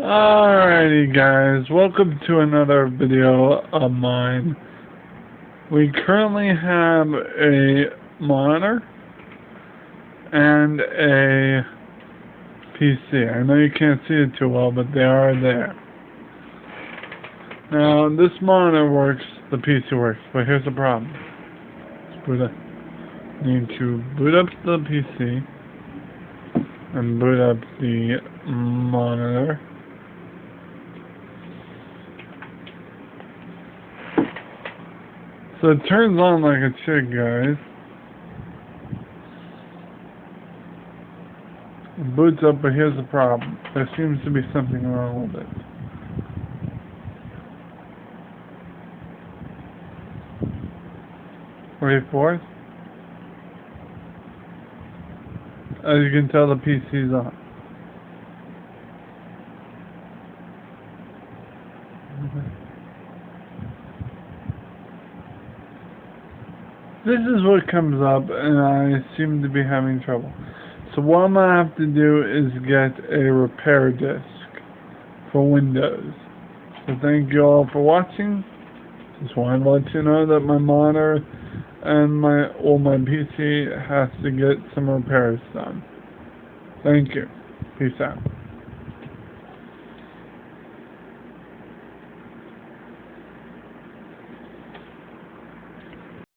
Alrighty guys, welcome to another video of mine. We currently have a monitor and a PC. I know you can't see it too well, but they are there. Now this monitor works, the PC works, but here's the problem. Need to boot up the PC and boot up the monitor. So it turns on like it should, guys. It boots up, but here's the problem. There seems to be something wrong with it. Wait for it. As you can tell, the PC's on. This is what comes up, and I seem to be having trouble. So what I'm going to have to do is get a repair disk for Windows. So thank you all for watching. Just wanted to let you know that my monitor and my PC has to get some repairs done. Thank you. Peace out.